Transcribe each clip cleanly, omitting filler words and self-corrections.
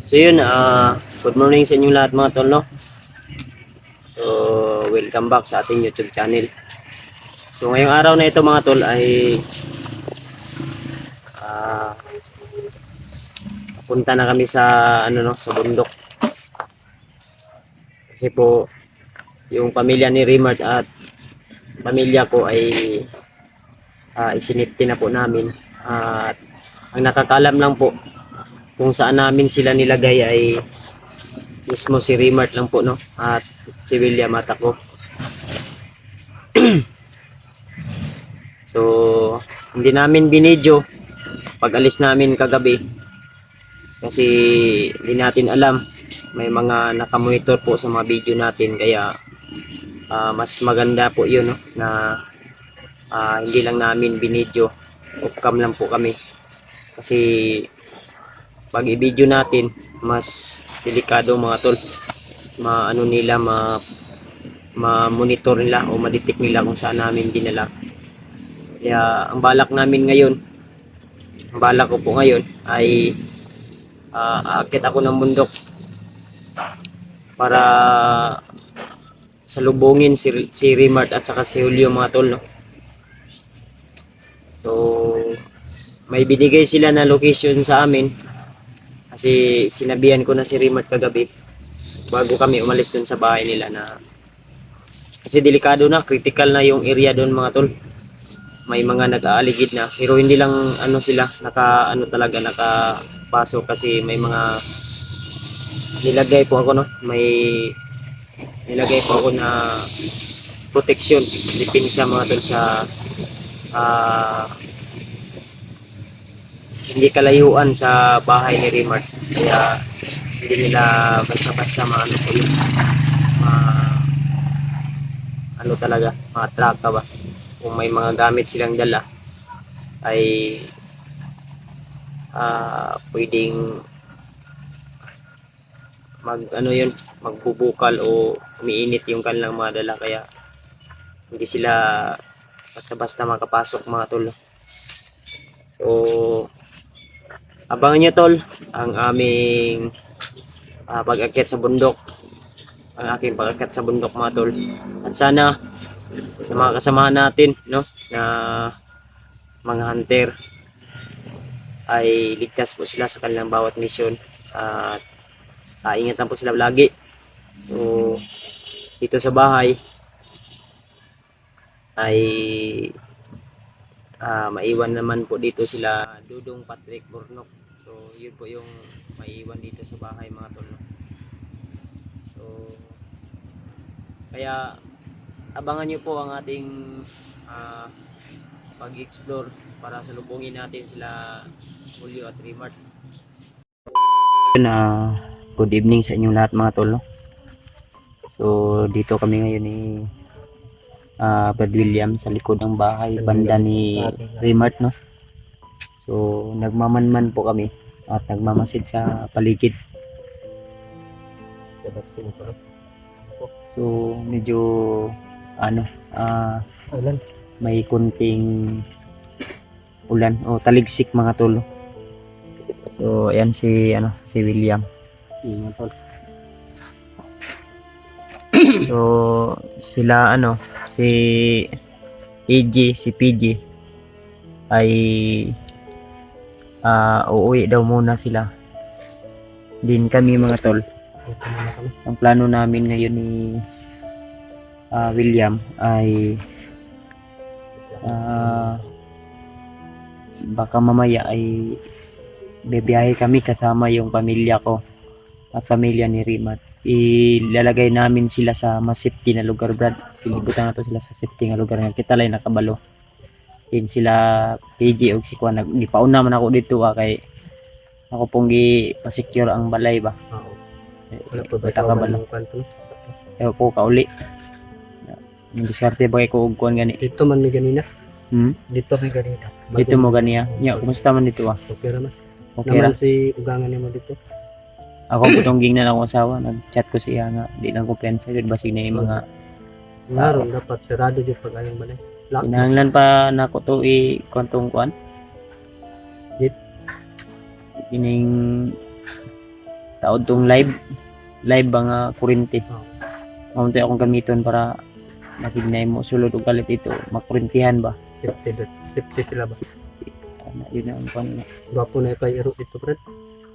So yun, good morning sa inyong lahat mga tol, no? So, welcome back sa ating YouTube channel. So ngayong araw na ito mga tol ay ah, punta na kami sa sa bundok. Kasi po yung pamilya ni Rimart at pamilya ko ay isinipti na po namin. At ang nakakalam lang po kung saan namin sila nilagay ay mismo si Rimart lang po, no? At si William at ako. So, hindi namin binidyo pag alis namin kagabi kasi hindi natin alam, may mga nakamonitor po sa mga video natin, kaya mas maganda po yun, no? Na hindi lang namin binidyo, off cam lang po kami kasi pag i-video natin mas delikado mga tol, maano nila, ma-monitor nila o ma-detect nila kung saan namin dinala. Kaya ang balak namin ngayon, ang balak ko po ngayon ay aakyat ako ng bundok para salubungin si Rimart at saka si Julio mga tol, no? So may binigay sila na location sa amin kasi sinabihan ko na si Rimart kagabi bago kami umalis dun sa bahay nila, na kasi delikado na, critical na yung area doon mga tol. May mga nag-aaligid na, pero hindi lang sila talaga nakapasok kasi may mga nilagay po ako, no? May nilagay po ako na protection, depensa mga tol sa hindi kalayuan sa bahay ni Rimart. Kaya hindi nila basta-basta po yun, talaga, ma-track ka ba kung may mga gamit silang dala ay pwedeng magbubukal o umiinit yung kanilang mga dala, kaya hindi sila basta-basta makapasok mga tol. So abangan nyo tol ang aming pag-akyat sa bundok, ang aking pag-akyat sa bundok mga tol, at sana sa mga kasamahan natin, no, na mga hunter ay ligtas po sila sa kanilang bawat misyon at ingat lang po sila lagi. So dito sa bahay ay maiwan naman po dito sila Dudong, Patrick, Burnok. So yun po yung maiwan dito sa bahay mga tol, no? So kaya abangan nyo po ang ating pag-explore para salubungin natin sila Julio at Rimart. Good evening sa inyong lahat mga tol, no? So dito kami ngayon ni Brad William sa likod ng bahay banda ni Rimart, no? So nagmamanman po kami at nagmamasid sa paligid. So medyo may kunting ulan o taligsik mga tol. So ayan si William. Mga tol. So sila si AJ, si PJ ay uuwi daw muna sila. Din kami mga tol. Ang plano namin ngayon ni William ay baka mamaya ay bibiyahe kami kasama yung pamilya ko at pamilya ni Rimart. Ilalagay namin sila sa mas safety na lugar, Brad. Pilibutan na to sila sa safety nga lugar nga kita lang nakabalo. Din sila PJ og si Kuan, gipauna man ako dito kay ako pong gi-secure ang balay ba. Wala po ba kabalo. Ewa po kauli. Diskarte ba ko og kuan gani? Dito man may ganina. Dito may ganina. Dito mo ganiya. Nya, kumusta man dito Okay raman. Okay ra. Naman si ugangan nimo dito. Ako putong gingnan akong asawa, nag-chat ko siya nga, di lang kumpiyansa gud basig na yung mga Naron dapat sarado di pag ayong balay. kinahanglan pa nako to kontong kuan. Git. Kining taod tong live ba nga kurente. Oh. Maunti akong gamiton para nasignay mo sulod og kalit ito makurentihan ba. Safety sila ba? Ana yun ang pan Gwapo na kay iro dito, Brad.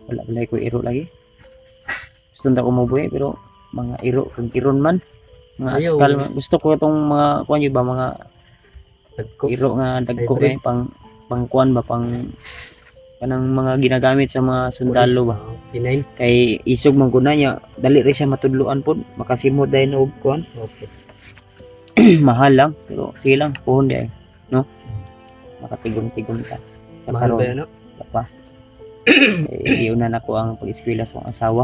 wala ko iro lagi. Gusto na ko mabuhi pero mga iro kung kiron man mga Ayaw. askal man. Gusto ko itong mga kuan ba mga Dagko. iro nga dagko Hybrid. pang kuan ba pang kanang mga ginagamit sa mga sundalo ba. P9. Kay isog man guna niya dali ra siya matudluan pod makasimod dahil og kuan. Okay. Mahal lang pero sige lang puhon di ay no makatigom-tigom ta sa Mahal karon ba yan, no? pa iuna na ko ang pag-eskwela sa akong asawa.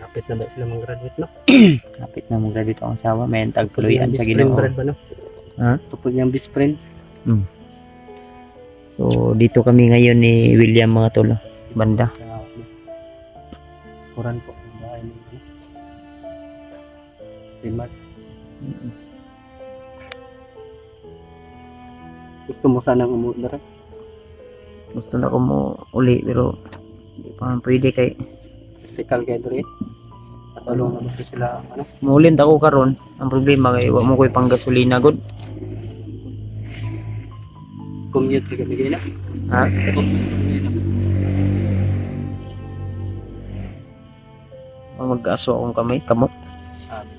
Kapit na ba sila mag-graduate, no? Kapit na mag-graduate ang asawa may tagkuluyan sa Best friend, Ginoo. Brad, ba, no? Ha? Tupod niyang best friend. So dito kami ngayon ni William mga tolo banda. Kuran po. Ang bahay ni ano? Remark. Gusto mo sanang umuwi na rin? Gusto na ko mo uli pero hindi pa man pwede kay Critical kayo rin. Patulong naman ko sila, ano? maulin ako karon. Ang problema kay wa mo koy pang gasolina gud. Commute ka bigay na. Ha? Ang mag-aso akong kamay kamot.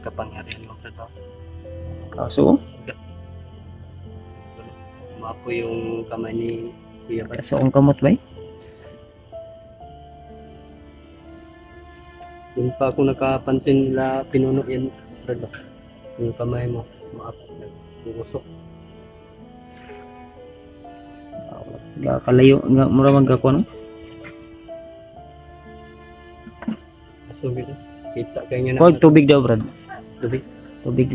Kapangyarihan mo ito. Kaso Mapo yung kamay ni Kuya Brad. kaso akong kamot ba? Doon pa ako nakapansin nila pinuno yan, Brad. Yung kamay mo, maapo. Nagusok. Kalayo nga mura man gako no. So, gitu. Kita kayaknya Kuwag tubig daw brad. Tubig.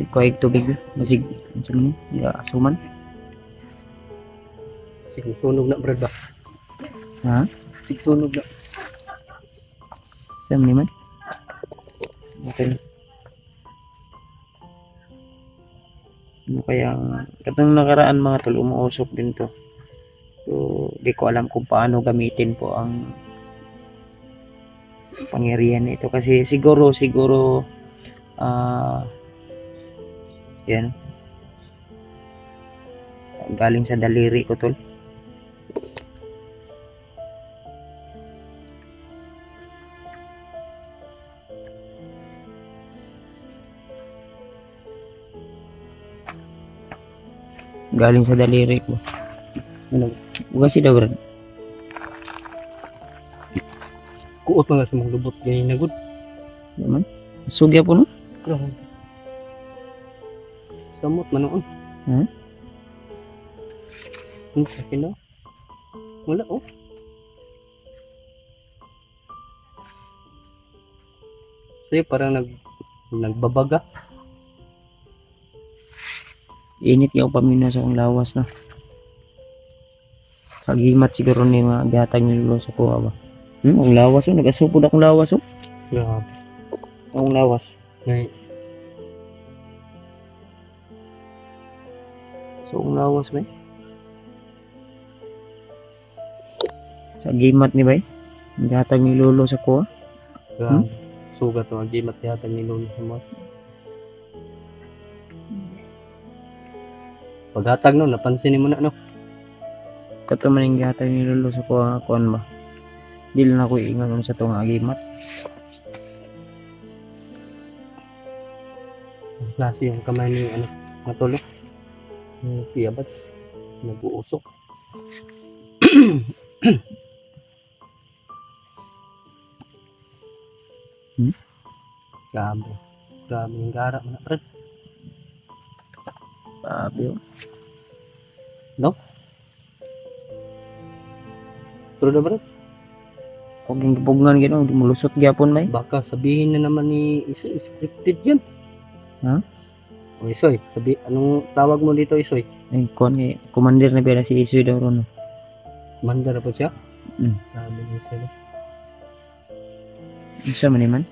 Kuwag tubig. Masig unsa man ni? Ya asuman. Sunog na, Brad, ba? Ha? Sunog na. Sam ni man. Okay. Ano kaya katong nakaraan mga tol umuusok din to. So, di ko alam kung paano gamitin po ang pangyarihan nito kasi siguro yan galing sa daliri ko tol. Galing sa daliri ko. Ano? Ugasi daw brad. Kuot mga sa mga lubot. Ganyan na good. Naman. Sugya po no? Grabe. Samot man noon. Hmm? Sa akin daw. Wala, oh. Sa'yo parang nagbabaga. Init yung pamina sa akong lawas na. Sa gimat siguro ni mga gatag ni Lolo sa kuha ba. Ang lawas oh, nag-asupod akong lawas oh. Grabe. Akong lawas. Ngay. So akong lawas ba? Sa gimat ni ba? Ang gatag ni Lolo sa kuha. Grabe. Sugat to. Ang gimat yata ni Lolo sa mga. Paghatag no, napansin mo na, no? Kato man yung gatag ni Lolo sa kuha kuan ba. Dili na ako iingon sa tong agimat. Ang klase yung kamay ni, ano, matulog. Yung piyabat. Nag-uusok. Grabe. Grabe yung gara mo na, Brad. Sabi oh. Pero na, Brad, Huwag yung gipugngan gano'n, mulusot gyapon ba? baka sabihin na naman ni Isoy, scripted yan. Ha? O Isoy, anong tawag mo dito, Isoy? Ay, kuan kay commander na pala si Isoy daw ron. Manda na po siya? Mm. Sabi niya sila. Isa man man.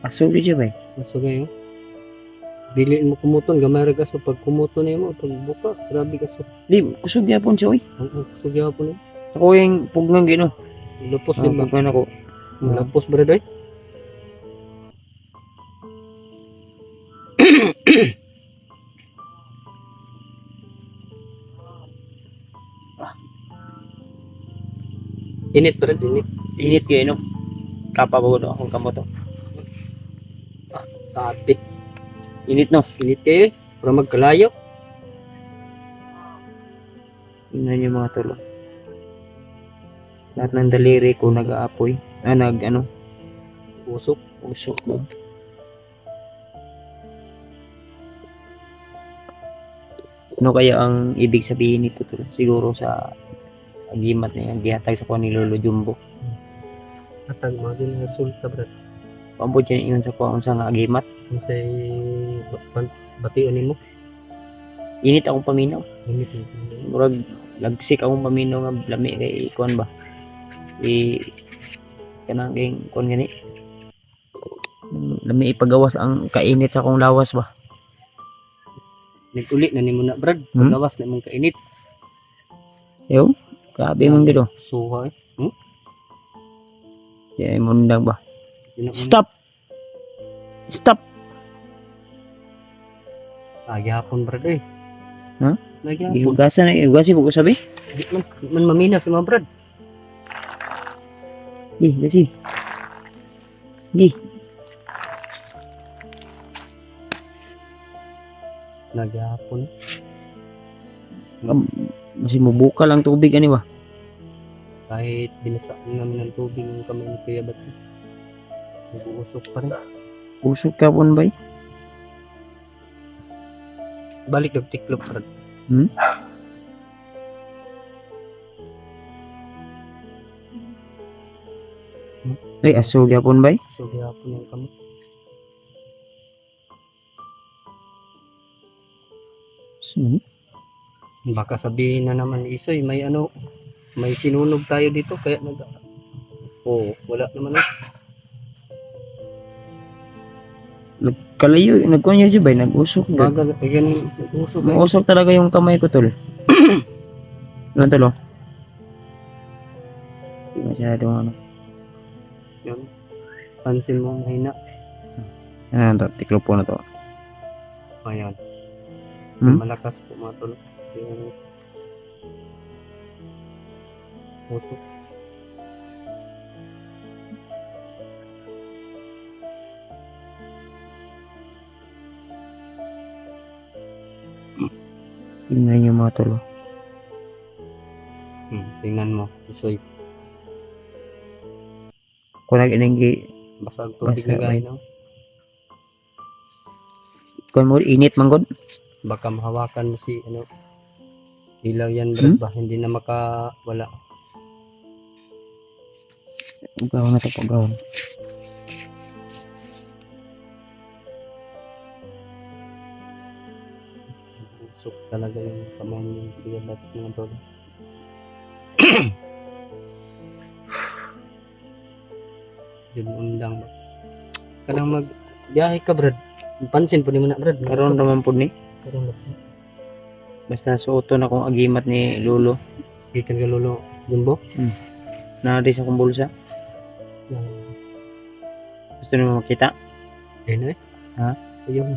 Aso gyud ba? So kayo, dili mo kumuton gamay ra kaso pag kumuton nimo pag buka grabe kaso. Di, kusog yapon siya, oy. Ang sugya po ni. Ako yung puglang gino. Lupos din ba? Puglan ako. Lapos ba rin? Init pa rin, init. Init kayo, no? Kapabagod akong kamoto. Ate, Init, no? init kayo eh. Para magkalayo. Tingnan niyo mga tolo. Lahat ng daliri ko nag-aapoy. Usok. Usok mo. Ano kaya ang ibig sabihin nito tolo? Siguro sa agimat na yan, gihatag sa kuha ni Lolo Jumbo. Atag mga din resulta brad. Pampod siya yun sa kuha sa nga agimat. Kung say bation nimo. Init akong paminaw. Init. Murag lagsik akong paminaw nga lami kay kuan ba. Kanang kay kuan gani. Lami ipagawas ang kainit sa akong lawas ba. Naguli na nimo na brad. Pagawas na mong kainit. Yo, grabe man gid oh. Suha eh. Di mo ndag ba. Yun ang- Stop. Stop. Nagyapon brad eh. Ha? Nagyapon. Ihugasan na, ihugasi mo ko sabi. Di man mamina si mga brad. Di, gasi. Di. Nagyapon. Masih mubuka lang tubig ani ba. Kahit binasaan namin ng tubig yung kamay ni Kuya Bati. Nag-uusok pa rin. Usok ka pon bay. Balik nagtiklop pa rin. Ay aso gyapon bay. So, gihapon yung kamay. Sino? Baka sabihin na naman ni Isoy, may sinunog tayo dito, kaya wala naman eh. Nagkalayo, nagkuhan niya siya bay, nag-usok. Baga, ganun, nag-usok eh. Usok talaga yung kamay ko tol. Ano tol? Hindi masyadong ano. Yun. Pansin mo mahina. Ano to? Tiklo po na to. Ayan. Malakas po mga tol. Yung usok. Tingnan niyo mga tol. Tingnan mo, Isoy. Kung nag-inenggi, Basag tubig Basa, na gaya, no? kung mo init man god. Baka mahawakan mo si, ilaw yan, brad ba? Hindi na wala. Gawon na to po, gawon. Usok talaga yung kamay ni Kuya Bati mga tol. Yun undang ba? Kanang biyahe ka, brad. Pansin po ni mo na, brad. Karon naman po ni. Karon Basta suoto na kong agimat ni Lolo. Ikan ka lolo Jumbo. Nari sa akong bulsa. Gusto niyo makita? Ayun eh. Ha? Ayun.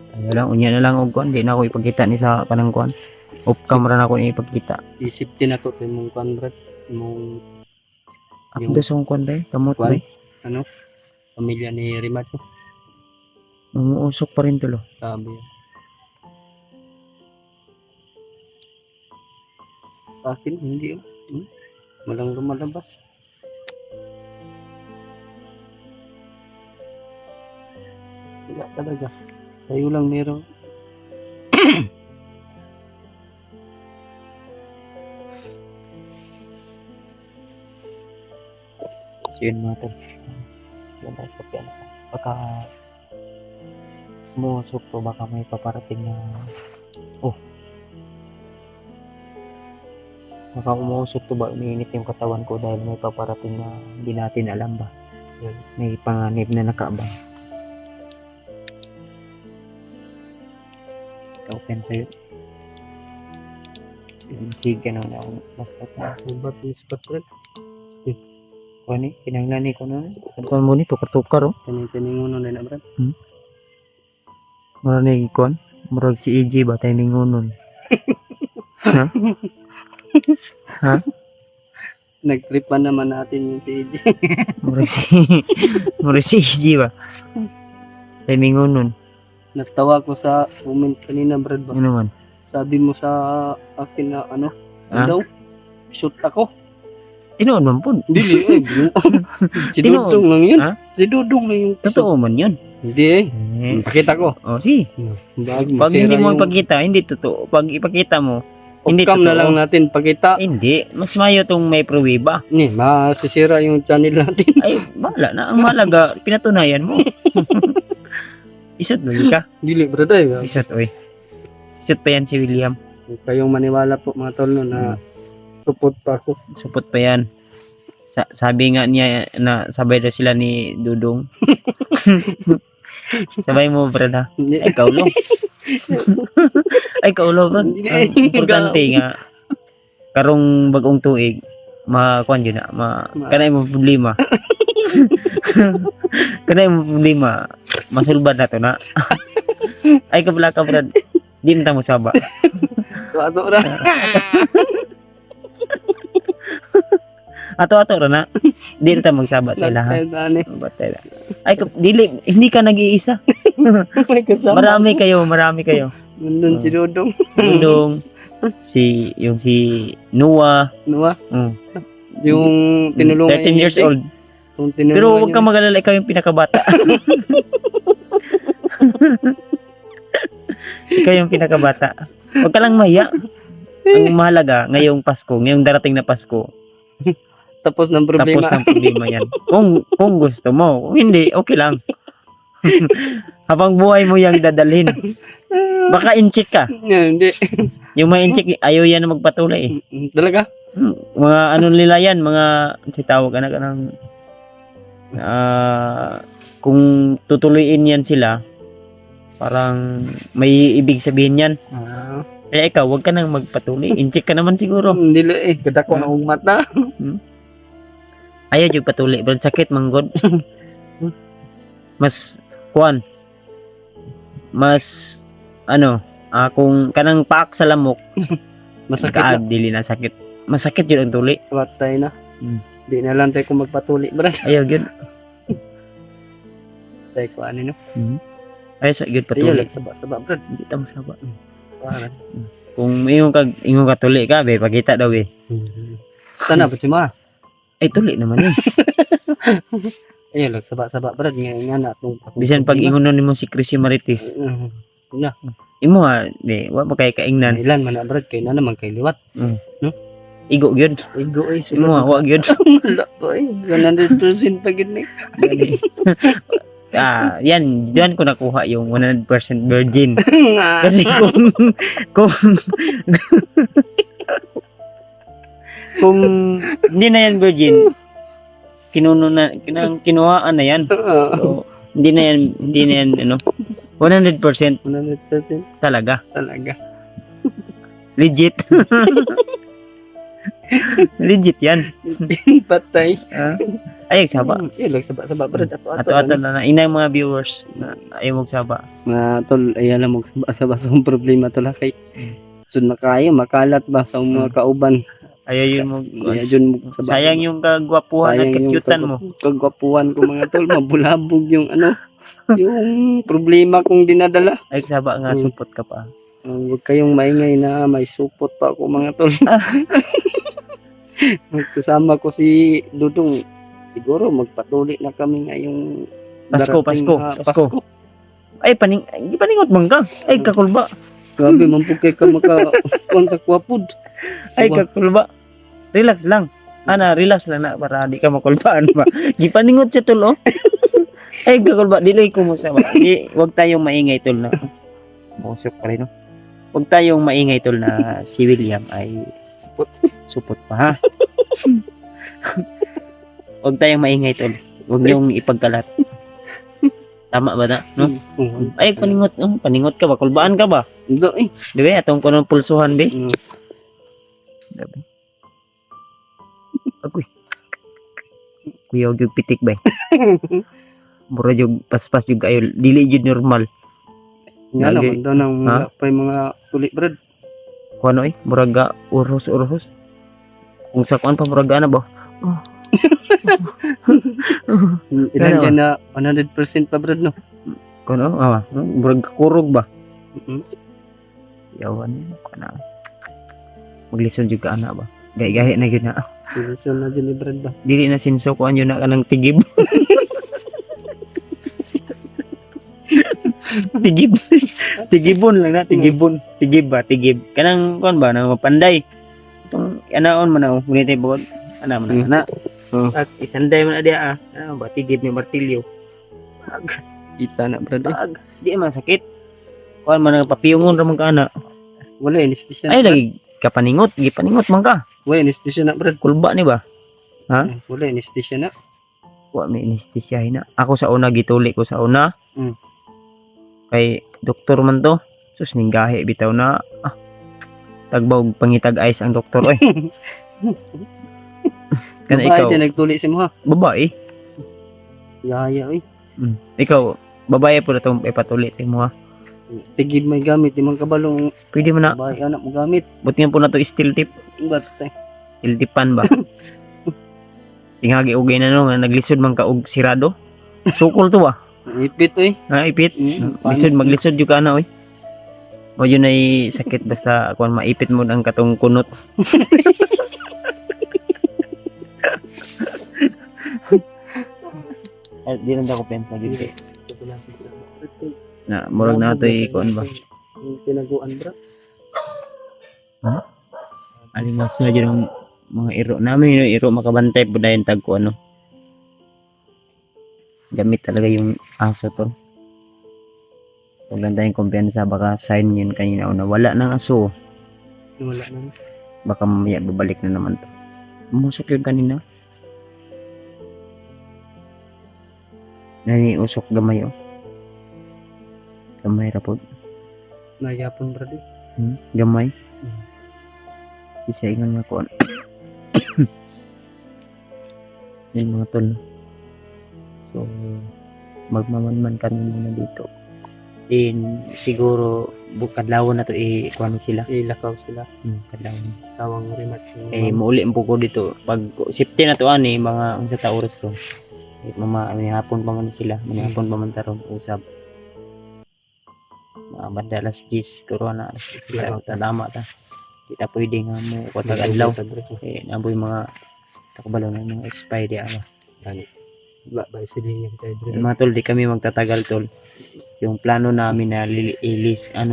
Ayaw lang, unya na lang og kuan, di na ako ipagkita ni sa kanang kuan. Off camera na ako ni ipagkita. Isip din na to mong kwan, brad. Mong Ako daw sa akong kuan bay, kamot Kuan? bay. pamilya ni Rimat, no? Umuusok pa rin tulo. Sabi. Sa akin, hindi yun. Walang lumalabas. Wala talaga. Sa'yo lang meron. So yun mga tol. Yan tayo pagpiansa. Baka umuusok to, baka may paparating na baka umuusok to ba, umiinit yung katawan ko dahil may paparating na hindi natin alam ba. Yan. May panganib na nakaabang. yan sa'yo. Sige na ako. Mas Ubat ni spot brad. kuha ni, kinanglani ko na. Kuha mo ni, tukar-tukar oh. Tining-tiningon na brad. Mura ni kuha. Murag si EJ ba tayo ningunon. Ha? Ha? Nagtripan naman natin yung si EJ. Murag si EJ ba? Tayo ningunon. Natawa ko sa comment kanina brad ba. Ano naman? Sabi mo sa akin na ano daw? Shoot ako. Tinoon man po. Dili si Tinuod. Dudong lang yun. Ha? Si Dudong lang yung Totoo man yun. Hindi Pakita ko. Oh, si. Bago Pag hindi mo yung ipakita, hindi totoo. Pag ipakita mo, hindi off-cam na totoo. lang natin pakita. Hindi. Mas mayo tong may pruweba. Ni, masisira yung channel natin. Ay, bahala na. Ang malaga, pinatunayan mo. Isot ba ka? Dili brad ay. Isot, oy. Isot pa yan si William. Huwag kayong maniwala po mga tol no, na support pa ako. Supot pa yan. Sabi nga niya na sabay daw sila ni Dudong. Sabay mo, brad ha? Ay, kaulo. Ay, kaulo, brad. Ang importante nga, karong bagong tuig, makuan yun na, kanay mo problema. Kanay mo problema, masulbad na to na. Ay, kabla ka, brad. Di na mo saba. Ato ra. Ato-ato ra na. Di na magsaba sa ilaha. Ani. Batay na. Ay, dili, hindi ka nag-iisa. May kasama. Marami kayo. Nandun si Dudong. Dudong, si Noah, Ano ba? mm, Yung tinulungan 13 years old. Yung Pero tinulungan huwag kang mag-alala, ikaw yung pinakabata. Ikaw yung pinakabata. Huwag ka lang mahiya. Ang mahalaga, ngayong Pasko, ngayong darating na Pasko, tapos ng problema. tapos ng problema yan. Kung gusto mo, kung hindi, okay lang. Habang buhay mo yung dadalhin. Baka inchik ka. Hindi. Yung mga inchik, ayaw yan na magpatuloy eh. Talaga? Mga ano nila yan, mga si tawag ka ng kung tutuloyin yan sila, parang may ibig sabihin yan. Kaya ikaw, wag ka nang magpatuloy. Inchik ka naman siguro. Hindi lang eh. Kada ko na umat na. Ayaw yung patuloy. Pero sakit, manggod. Mas, kuan. Mas, kung kanang paak sa lamok, Masakit na. dili na sakit. Masakit yun ang tuli. Patay na. Hmm. Di na lang tayo kung magpatuli. Brad. Ayaw yun. Tayo ko ano no? Ayaw sa yun Tayo patuloy. lang saba-saba. Brad. Hindi tamo saba. Parang. Kung imong katuli ka, be, pagkita daw, be. Sana ba si Ma? Ay, tuli naman yun. Ayun lang saba-saba. Brad. Nga na. Bisan pag ingunon mo si Chrissy Marites. Na. Imo ha, di, wa pa kay kaingnan. Ilan man na Brad. Kaya na naman kay liwat. Igo gyud. Igo eh. Imo ha, wa gyud. Wala po eh. 100% pa gini. Yan, diyan ko nakuha yung 100% virgin. Kasi kung kung hindi na yan virgin, kinuhaan na yan. So, hindi na yan 100% 100% talaga. talaga. Legit. Legit yan. Patay. Ay, saba. Ayun lang saba-saba. Brad. Ato-ato na inay mga viewers na ayaw magsaba. Mga tol, ayan lang magsaba-saba sa problema tol ha, kay sud na kayo makalat ba sa mga kauban. Ayaw yun mo. Kaya dyan magsaba. Sayang yung kagwapuhan at kakyutan mo. Kagwapuhan ko mga tol, mabulabog yung yung problema kong dinadala. Ay, saba nga, support ka pa. Huwag kayong maingay na may support pa ako mga tol. Magkasama ko si Dudong. Siguro magpatuloy na kami ngayong Pasko. Pasko. Ay, paningot man ka. Ay, kakulba. Grabe, mampukay ka maka-kuhan sa kwapod. Ay, kakulba. Relax lang. Relax lang na para di ka makulbaan ba. Gipaningot siya tol, oh. Ay, kakulba. Dili ko mo sa wag tayong maingay tol na. Musok pa rin, no? Wag tayong maingay tol na si William ay support pa, ha? Wag tayong maingay tol. Wag niyong ipagkalat. Tama ba na? No? Oo. Ay, paningot. Paningot ka ba? Kulbaan ka ba? Hindi eh. Di ba? Atong ko ng pulsuhan, be. Mm. Dabi. Agoy. Kuya, huwag yung pitik, ba? Mura yung paspas yung kayo. Dili yung normal. Nga Lagi. naman daw ng Ha? mga pa yung mga tuli brad. Kung ano murag ga urhos. Kung sa kuan pa murag na ba? Ilan Ano? yan na 100% pa brad no. Kung ano? Murag kurog ba? Mm. Yawan yun. Kana. Maglisod yung ka ana ba? Gahi-gahi na yun na. Seryoso na dyan ni brad ba. Dili na sinso kuan yun na kanang tigib. tigib. Tigibon lang na. Tigibon. Tigib ba? Tigib. Kanang kuan ba? Nang mapanday. Itong anaon man na. Ngunit ay bukod. Ana man na. Oh. At isanday man na diya Ano ba? Tigib ni martilyo. Kita na brad eh. Pag. Di man sakit. Kuan man ang papiyungon ra man ka ana. Wala anesthesia. Ay lagi kapaningot. Gipaningot man ka. Wala anesthesia na brad. Kulba ni ba? Ha? Wala anesthesia na. Wa may anesthesiahin na. Ako sa una gituli ko sa una. Mm. Kay doktor man to. Sus ning gahi bitaw na. Tagbaw og pangitag ice ang doktor oy. Kana Babae ikaw, dyan nagtuli si mo ha. babae. Yaya eh. Ikaw, babae po na itong ipatuli sa imo ha. Tigid may gamit. Di man kabalong Pwede mo na, babae anak mo gamit. buti nga po na to steel tip. Ba't eh. Steel tipan ba? Tingagi ugay na no, nga naglisod man ka og sirado. Sukol to ba? Ipit eh. Ha, ipit. Lisod, maglisod yung ka na oy. O yun ay sakit basta kung maipit mo ang katong kunot. Ay, di lang ako pensa dito. Na, murag na ito kuan ba? Yung pinaguan bro. Alimas na dyan ang mga iro namin. Yung iro makabantay po dahil tag ko ano. Gamit talaga yung aso to. Huwag lang tayong kumpiyansa. Baka sign yun kanina una. Wala nang aso. Wala na. Baka mamaya babalik na naman to. Umusok yun kanina. Naniusok gamay oh. Gamay rapod. Nagyapon bro eh. Gamay. Isa ingon nga ko. Yan mga tol. So, magmamanman kami muna dito. Then, siguro, bukadlaw na to kuha sila. Ilakaw sila. Kadlaw. Tawang rematch. Mauli ang puko dito. Pag safety na to mga unsa ta oras ko. May hapon pa man sila. May hapon pa man taron usab. Mga banda alas 10. Corona alas 10. Tama ta. Kita pwede nga mo kutag adlaw. Naboy mga takbalo na mga spy di ano. Ba sila yung tayo bro. Mga tol, di kami magtatagal tol. Yung plano namin na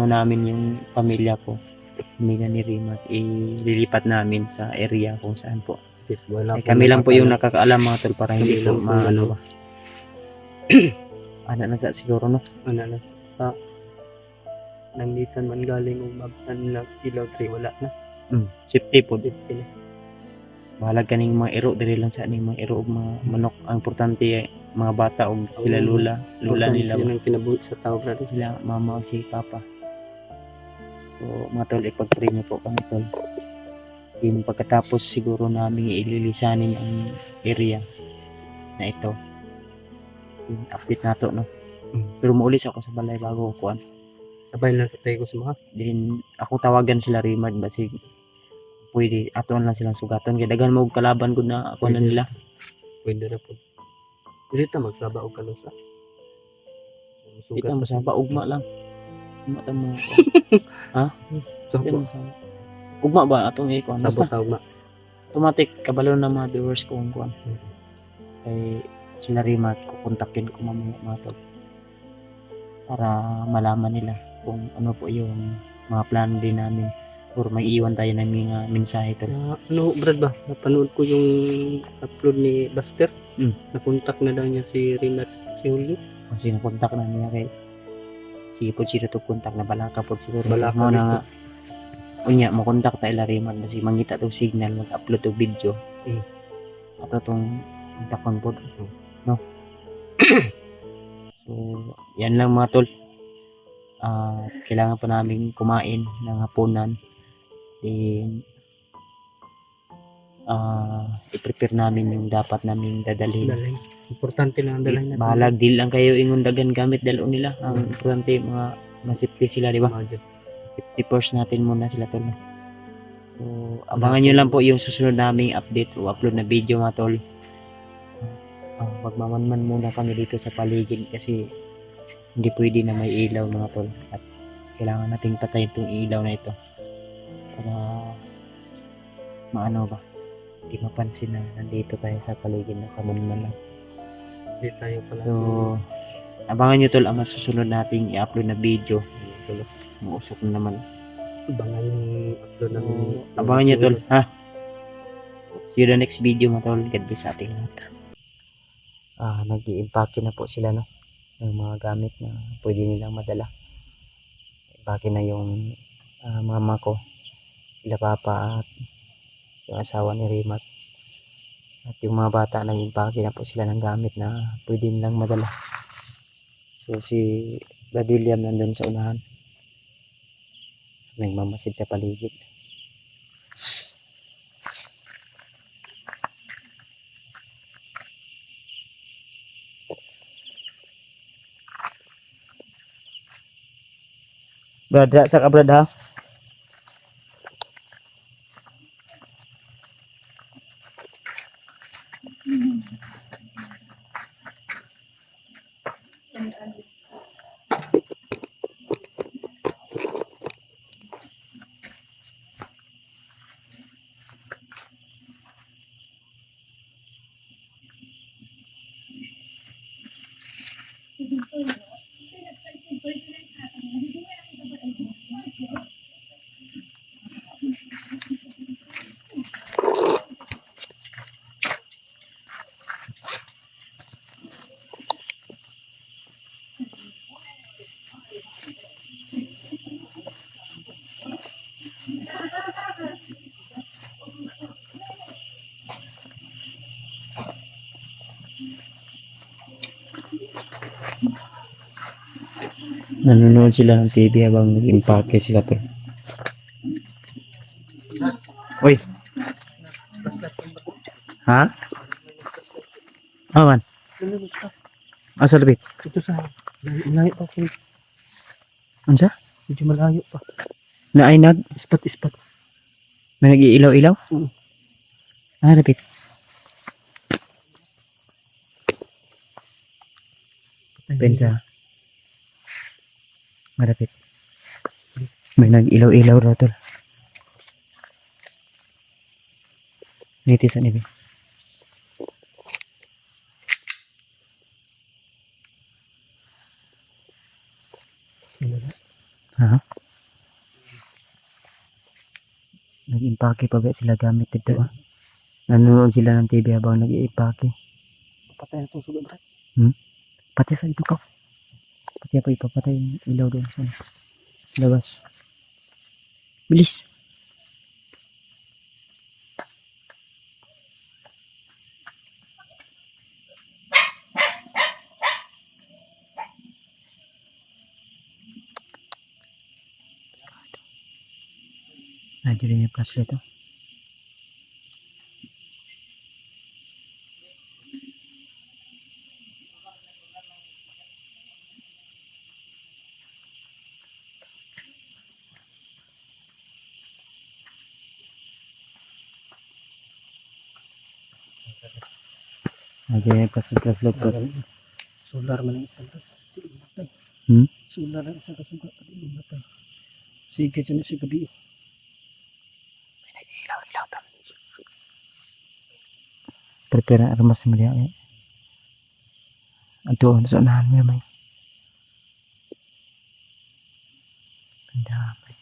namin yung pamilya ko. Pamilya ni Rimat. Ililipat namin sa area kung saan po. Wala Kami lang po yung nakakaalam mga tol para hindi Kami po lang po, maano ano. ba. Ano na sa siguro no. ano na. Nangitan man galing umabtan na ilaw 3 wala na. Safety po. 50 na. Bahalag kaning mga iro diri lang sa aning mga iro ug mga manok. Ang importante mga bata og sila lula nila Yun ang kinabuhi sa tao bro. sila mama o si papa. So mga tol, ipag-pray niyo po kami tol. Yung pagkatapos siguro namin ililisanin ang area na ito. Yung update nato no. Pero muulis ako sa balay bago ko kuan. Sabay lang tayo ko sa mga. Then ako tawagan sila Rimad basig pwede aton lang silang sugaton kay daghan mo og kalaban gud na ako na nila. Pwede na po. Dito magsaba og kalusa. Kita mo sa ugma lang. Ugma ta mo. So, Ugma ba atong kuan sabot basta tawag na. automatic kabalo na mga viewers ko kung kuan. Kay sila Rimad kukontakin ko mamaya mga tol. Para malaman nila kung ano po yung mga plano din namin or may iwan tayo ng mga mensahe tol. Ano Brad ba? Napanood ko yung upload ni Buster. Nakontak na daw niya si Rinat si Julio. Kasi nakontak na niya kay sige po siya to kontak na balaka po siguro. Balaka Mo dito. na nga unya mo kontak ta ila Rimad kasi mangita tong signal mag-upload og video. Ato tong kontakon po no. So So, yan lang mga tol. Kailangan pa namin kumain ng hapunan. Then, i-prepare namin yung dapat namin dadalhin. Dalhin. Importante lang ang dalhin natin. Bahalag dil lang kayo ingon dagan gamit dalo nila. Ang importante mga masipli sila, di ba? Safety first natin muna sila tol. So, abangan nyo lang po yung susunod naming update o upload na video mga tol. Magmamanman muna kami dito sa paligid kasi hindi pwede na may ilaw mga tol. At kailangan nating patayin itong ilaw na ito para maano ba, hindi mapansin na nandito tayo sa paligid ng kamanman lang. Hindi tayo pala. So, abangan nyo tol ang masusunod nating i-upload na video. Tol, muusok na naman. Abangan yung upload namin. Abangan nyo tol, ha? See you the next video mga tol. God bless sa ating lahat. Nag-i-impake na po sila no ng mga gamit na pwede nilang madala. Impake na yung mama ko, sila papa at yung asawa ni Rimat. At yung mga bata nag-impake na po sila ng gamit na pwede nilang madala. So si Brad William nandun sa unahan. Nagmamasid sa paligid. Brad, sa ka Brad ha? Nanonood sila ng TV habang nag-impake sila to. Uy. Ha? Awan. Asa labit? Ito sa malayo pa po. Ansa? Medyo malayo pa. Na ay nag Ispat. may nag-iilaw-ilaw? Oo. Labit. Pensa. Malapit. May nag-ilaw-ilaw raw tol. Nitisan ibi. Ha? Nag-impake pa ba sila gamit dito ah? Nanonood sila ng TV habang nag-iipake. Patay na itong sugat, Brad. Pati sa ito ka. Pati apa ipapatay yung ilaw doon sa labas. Bilis. Nandiyan yung flashlight oh. Nandiyan yung flashlight ko. Solar man ang isang matay. Solar ang isang kasugat. Matay. Sige, dyan sa gabi. May nag-ilaw-ilaw to. Prepare ang armas mo diya eh. Ato, sa unahan mo may. Ang dami.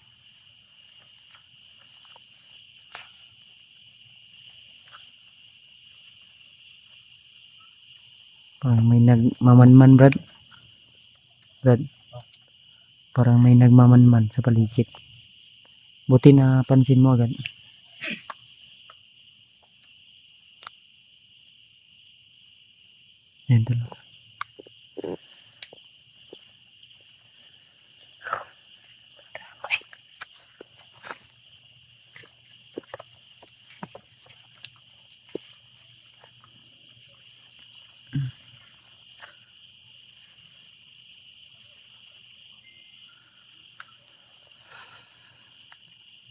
Parang may nagmamanman, Brad. Parang may nagmamanman sa paligid. Buti na pansin mo agad. Ayan tuloy.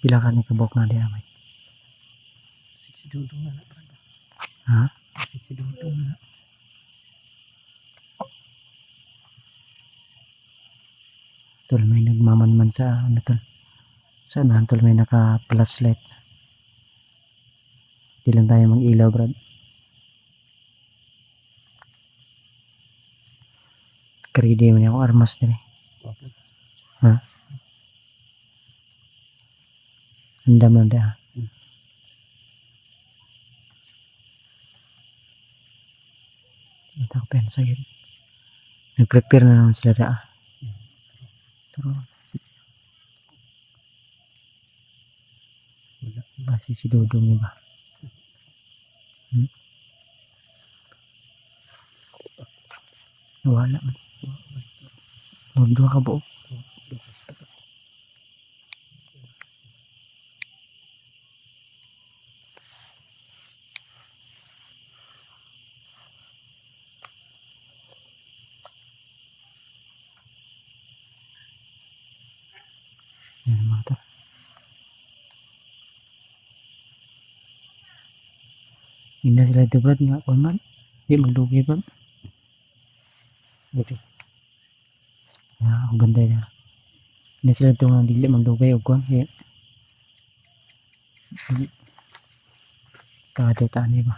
Pila ka ni kabok na di amay. Si Dudong na na. Ha? Si Dudong na. Tol, may nagmamanman sa ano tol. Sa unahan tol, may naka flashlight. Di lang tayo mag-ilaw, brad. Karidi mo niya akong armas din eh. Wapot. Ha? Andam lang dah. Ito ako pensa yun. Nag-prepare na naman sila daa. Pero, basi si Dudong niya ba? Wala man. Magdua ka buo. Yan mga tol. Hindi sila ito brad nga man. Hindi magdugi brad. Ito. Ya, ang ganda niya. Hindi sila ito nga dili magdugay o kwan. Kaya, kada tani ba?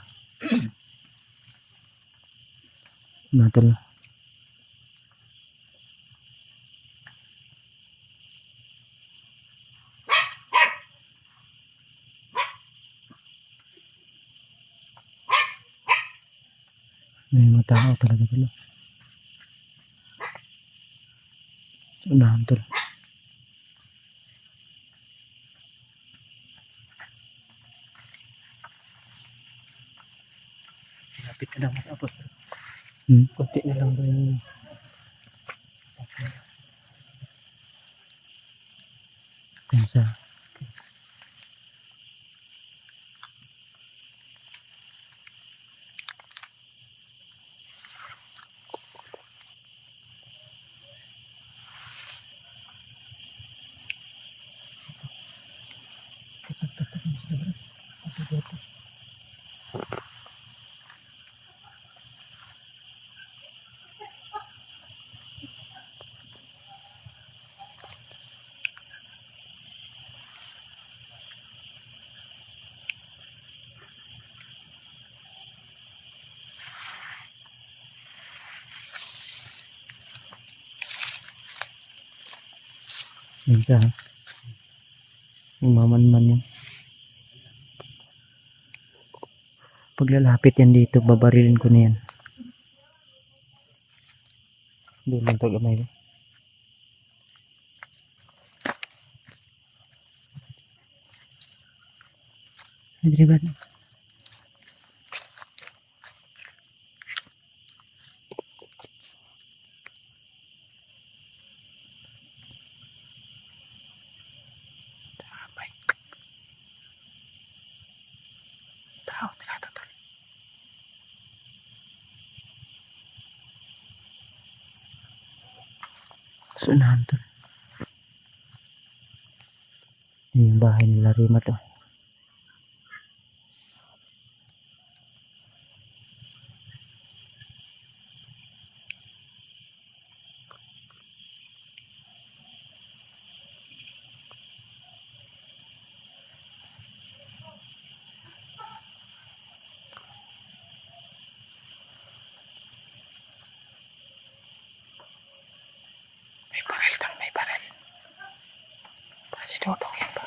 Mga tol. May mga tao talaga tol. Unahan tol. Lapit na lang matapos. Hmm. Kunti na lang ba yung Pensa. Pensa. Yung mamanman yan. Pag lalapit yan dito, babarilin ko na yan. Doon lang ito gamay ba? Hindi ba? Tao, tol. Sunahan tol. Ini yung bahay nila Rima to. May baril. Kasi Dudong yan ba?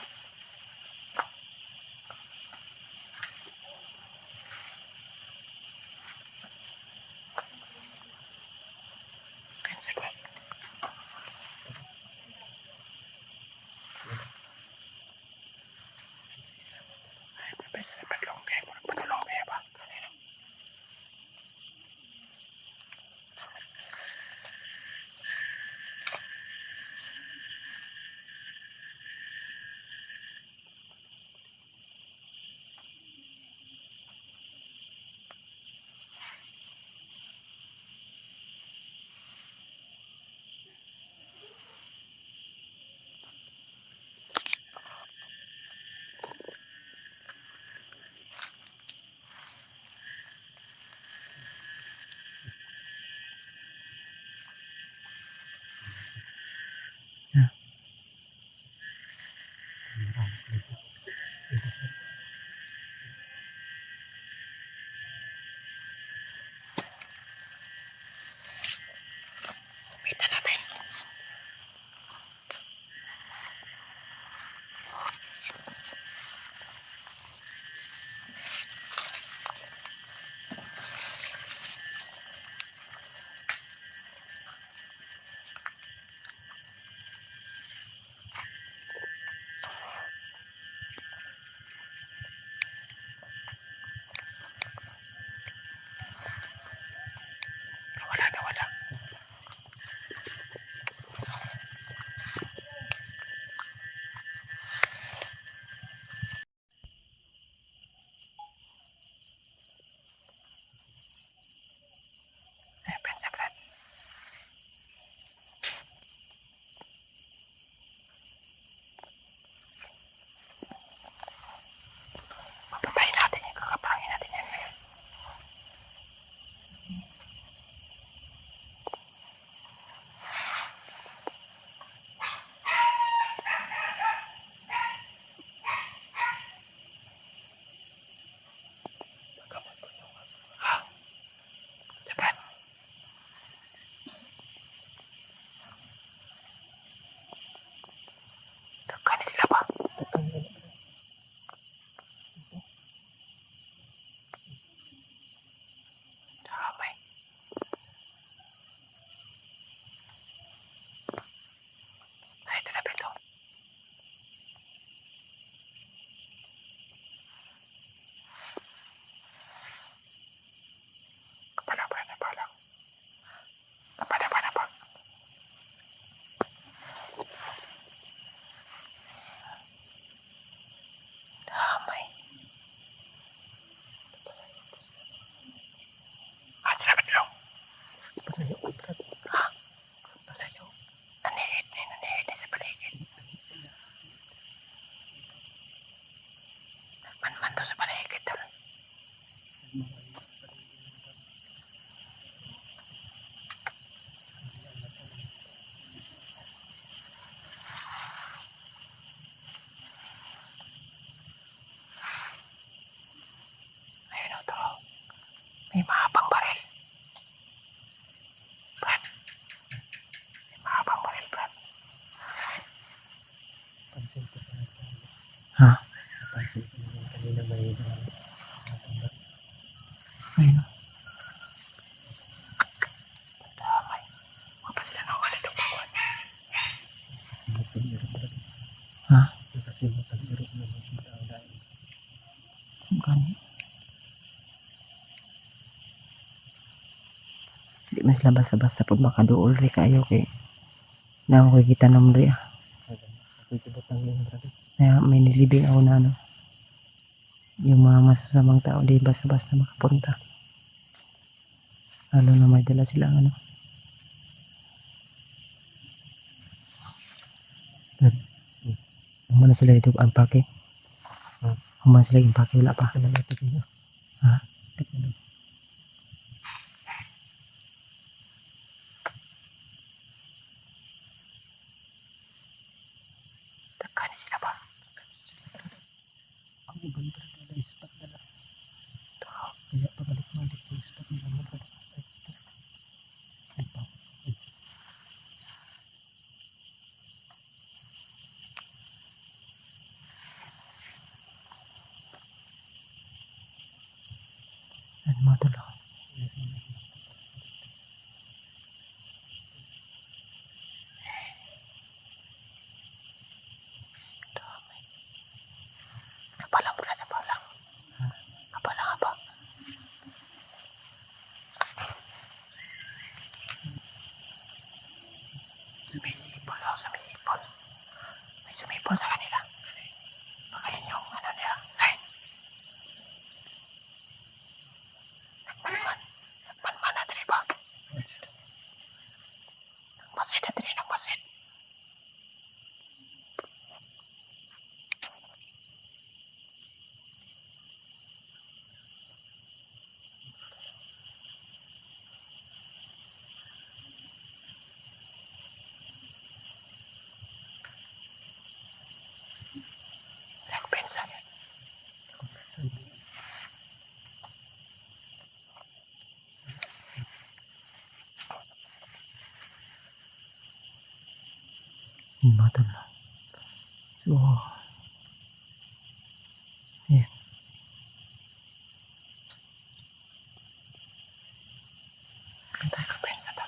May mahabang baril. Brad. May mahabang baril, Brad. Ha? Ayun. Damay. Mapa sila na ulit ang bawat. Ha? Gani. Di mas labas-labas pag makaduol rin kayo kay na ako kita ng rin. Kaya may nilibing ako na ano. Yung mga masasamang tao di basta-basta makapunta. Lalo na may dala silang ano. Humana sila ito ang pake. Humana sila yung pake wala pa. Ha? Takani sila ba? Ang ibang talaga ispat dala. Kaya pabalik-balik yung ispat nila mo talaga. Ano mo ito lang? Napalang pula, napalang. Napalang apa? May sipol ako sa may sipol. May sumipol sa kanila. Baka yun yung ano nila, sign. Nagmanman. Nagmanman na dali ba? Nagmasid na dali, nagmasid. Nagpensa yan. Mata na. Oh. Ayan. Kantay ka pensa ta.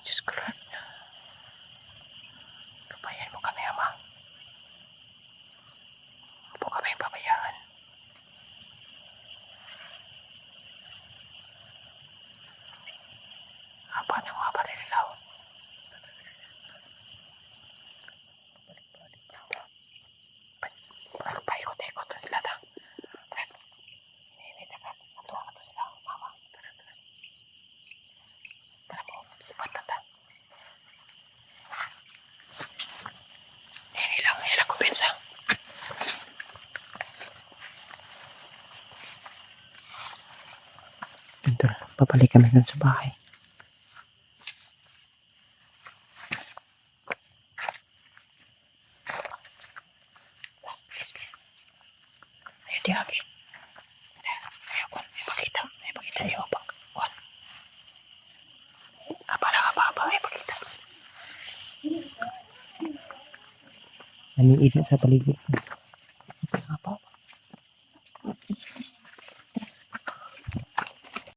Diyos ko Lord. Kabayan mo kami, Ama. Huwag po kami pabayaan. Haba ng mga balililaw. Paikot-ikot na sila ta. Hinihintay ka. Natuwa ka to sila, Mama. Tara po, sipat na ta. Hilang ko pensa. Ito, papalik kami dun sa bahay. Please. Ayaw di hagi. Ayaw ko. Ayaw pakita. Ayaw pang. Wan. Apa. Ayaw pakita. Naniid na sa paligid.